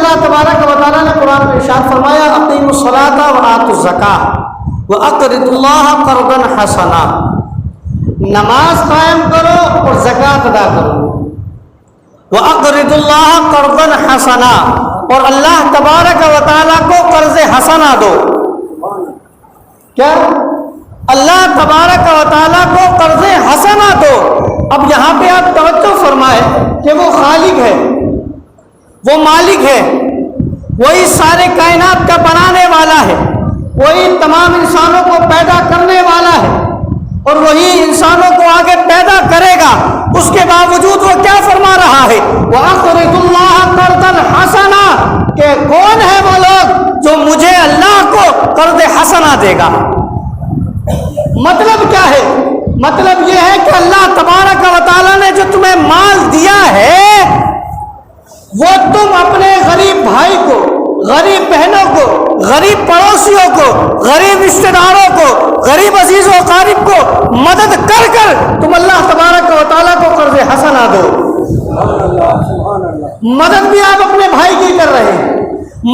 اللہ تبارک و تعالیٰ نے قرآن میں ارشاد فرمایا اقیموا الصلاۃ وآتوا الزکاۃ وأقرضوا اللہ قرضا حسنا، نماز قائم کرو اور زکوٰۃ ادا کرو، وأقرضوا اللہ قرضا حسنا، اور اللہ تبارک و تعالیٰ کو قرض حسنا دو۔ کیا؟ اللہ تبارک و تعالیٰ کو قرض حسنا دو۔ اب یہاں پہ آپ توجہ فرمائیں کہ وہ خالق ہے، وہ مالک ہے، وہی سارے کائنات کا بنانے والا ہے، وہی تمام انسانوں کو پیدا کرنے والا ہے، اور وہی انسانوں کو آگے پیدا کرے گا۔ اس کے باوجود وہ کیا فرما رہا ہے؟ وَأَقْرِضُوا اللَّهَ قَرْضًا حَسَنًا، کہ کون ہے وہ لوگ جو مجھے اللہ کو قرض حسنہ دے گا۔ مطلب کیا ہے؟ مطلب یہ ہے کہ اللہ تبارک و تعالیٰ نے جو تمہیں مال دیا ہے وہ تم اپنے غریب بھائی کو، غریب بہنوں کو، غریب پڑوسیوں کو، غریب رشتہ داروں کو، غریب عزیز و اقارب کو مدد کر کر تم اللہ تبارک و تعالیٰ کو قرض حسنہ دو۔ مدد بھی آپ اپنے بھائی کی کر رہے ہیں،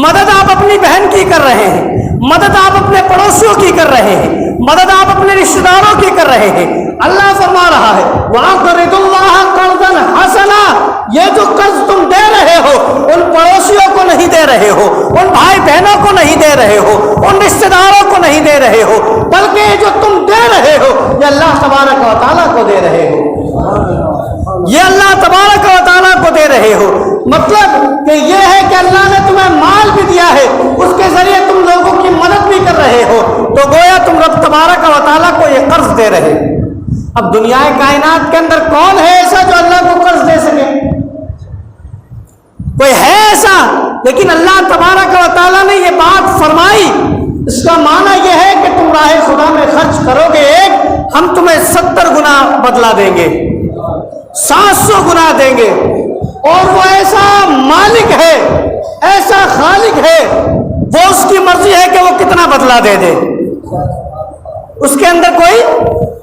مدد آپ اپنی بہن کی کر رہے ہیں، مدد آپ اپنے پڑوسیوں کی کر رہے ہیں، مدد آپ اپنے رشتہ داروں کی کر رہے ہیں۔ اللہ فرما رہا ہے وَأَقْرِضُوا اللَّهَ قَرْضًا حَسَنًا، یہ جو قرض تم دے رہے ہو ان پڑوسیوں کو نہیں دے رہے ہو، ان بھائی بہنوں کو نہیں دے رہے ہو، ان رشتہ داروں کو نہیں دے رہے ہو، بلکہ یہ جو تم دے رہے ہو یہ اللہ تبارک و تعالیٰ کو دے رہے ہو، یہ اللہ تبارک و تعالیٰ کو دے رہے ہو۔ مطلب کہ یہ ہے کہ اللہ نے تمہیں مال بھی دیا ہے، اس کے ذریعے تم لوگوں کی مدد بھی کر رہے ہو، تو گویا تم رب تبارک و تعالیٰ کو یہ قرض دے رہے۔ اب دنیا کائنات کے اندر کون ہے ایسا جو اللہ کو قرض دے سکے؟ کوئی ہے ایسا؟ لیکن اللہ تبارک و تعالیٰ نے یہ بات فرمائی، اس کا معنی یہ ہے کہ تم راہ خدا میں خرچ کرو گے ایک، ہم تمہیں 70 گنا بدلا دیں گے، 700 گنا دیں گے۔ اور وہ ایسا مالک ہے، ایسا خالق ہے، وہ اس کی مرضی ہے کہ وہ کتنا بدلا دے دے، اس کے اندر کوئی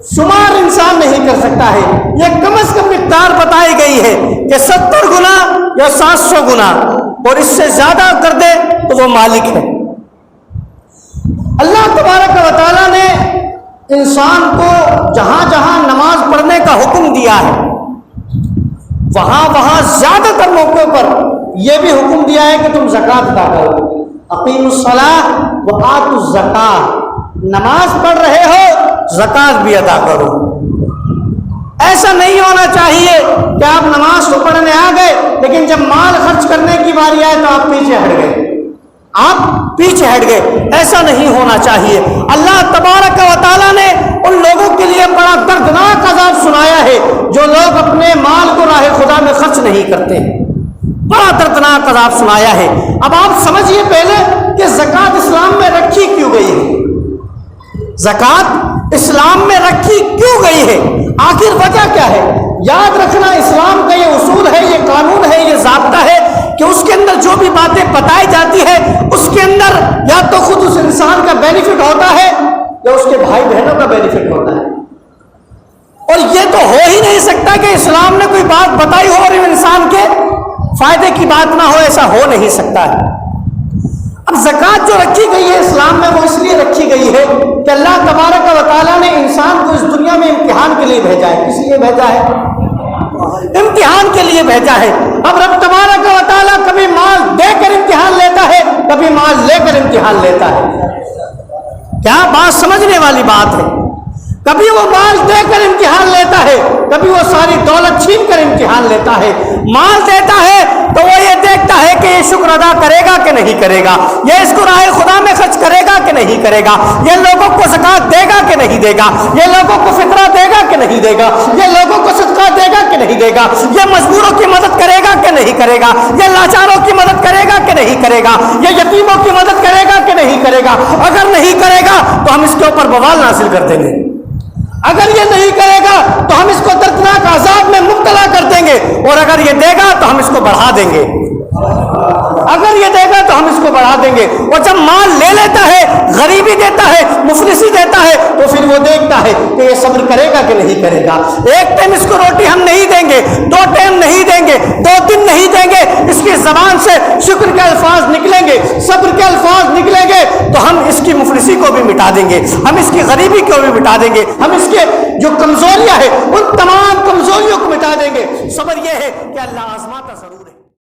شمار انسان نہیں کر سکتا ہے۔ یہ کم از کم مقدار بتائی گئی ہے کہ 70 گنا یا 700 گنا، اور اس سے زیادہ کر دے تو وہ مالک ہے۔ اللہ تبارک و تعالیٰ نے انسان کو جہاں جہاں نماز پڑھنے کا حکم دیا ہے وہاں زیادہ تر موقعوں پر یہ بھی حکم دیا ہے کہ تم زکوٰۃ ادا کرو۔ اقیموا الصلاۃ وآتوا الزکاۃ، نماز پڑھ رہے ہو زکوٰۃ بھی ادا کرو۔ ایسا نہیں ہونا چاہیے کہ آپ نماز تو پڑھنے آ گئے لیکن جب مال خرچ کرنے کی باری آئے تو آپ پیچھے ہٹ گئے، آپ پیچھے ہٹ گئے، ایسا نہیں ہونا چاہیے۔ اللہ تبارک و تعالیٰ نے ان لوگوں کے لیے بڑا دردناک عذاب سنایا ہے جو لوگ اپنے مال کو راہ خدا میں خرچ نہیں کرتے، بڑا دردناک عذاب سنایا ہے۔ اب آپ سمجھیے پہلے کہ زکوٰۃ اسلام میں رکھی کیوں گئی ہے، زکوٰۃ اسلام میں رکھی کیوں گئی ہے، آخر وجہ کیا ہے؟ یاد رکھنا اسلام کا یہ اصول ہے، یہ قانون ہے، یہ ضابطہ ہے کہ اس کے اندر جو بھی باتیں بتائی جاتی ہے اس کے اندر یا تو خود اس انسان کا بینیفٹ ہوتا ہے یا اس کے بھائی بہنوں کا بینیفٹ ہوتا ہے، اور یہ تو ہو ہی نہیں سکتا کہ اسلام نے کوئی بات بتائی ہو اور انسان کے فائدے کی بات نہ ہو، ایسا ہو نہیں سکتا ہے۔ اب زکوٰۃ جو رکھی گئی ہے اسلام میں وہ اس لیے رکھی گئی ہے کہ اللہ تبارک و تعالیٰ نے انسان کو اس دنیا میں امتحان کے لیے بھیجا ہے۔ کس لیے بھیجا ہے؟ امتحان کے لیے بھیجا ہے۔ اب رب تبارک و تعالیٰ کبھی مال دے کر امتحان لیتا ہے، کبھی مال لے کر امتحان لیتا ہے۔ کیا بات سمجھنے والی بات ہے؟ کبھی وہ مال دے کر امتحان لیتا ہے، کبھی وہ ساری دولت چھین کر امتحان لیتا ہے۔ مال دیتا ہے تو وہ یہ دیکھتا ہے کہ یہ شکر ادا کرے گا کہ نہیں کرے گا، یہ اس کو راہ خدا میں خرچ کرے گا کہ نہیں کرے گا، یہ لوگوں کو زکوٰۃ دے گا کہ نہیں دے گا، یہ لوگوں کو فطرہ دے گا کہ نہیں دے گا، یہ لوگوں کو صدقہ دے گا کہ نہیں دے گا، یہ مجبوروں کی مدد کرے گا کہ نہیں کرے گا، یہ لاچاروں کی مدد کرے گا کہ نہیں کرے گا، یہ یتیموں کی مدد کرے گا کہ نہیں کرے گا۔ اگر نہیں کرے گا تو ہم اس کے اوپر بوال نازل کر دیں گے، اگر یہ نہیں کرے گا تو ہم اس کو دردناک عذاب میں مبتلا کر دیں گے، اور اگر یہ دے گا تو ہم اس کو بڑھا دیں گے، اگر یہ دے گا تو ہم اس کو بڑھا دیں گے. اور جب مال لے لیتا ہے, غریبی دیتا ہے, مفلسی دیتا ہے, تو پھر وہ دیکھتا ہے کہ یہ صبر کرے گا کہ نہیں کرے گا. ایک ٹائم اس کو روٹی ہم نہیں دیں گے, 2 ٹائم نہیں دیں گے, 2 دن نہیں دیں گے, اس کی زبان سے شکر کے الفاظ نکلیں گے, صبر کے الفاظ نکلیں گے, تو ہم اس کی مفلسی کو بھی مٹا دیں گے, ہم اس کی غریبی کو بھی مٹا دیں گے, ہم اس کے جو کمزوریاں ہیں ان تمام کمزوریوں کو مٹا دیں گے. صبر یہ ہے کہ اللہ آزماتا ضرور ہے.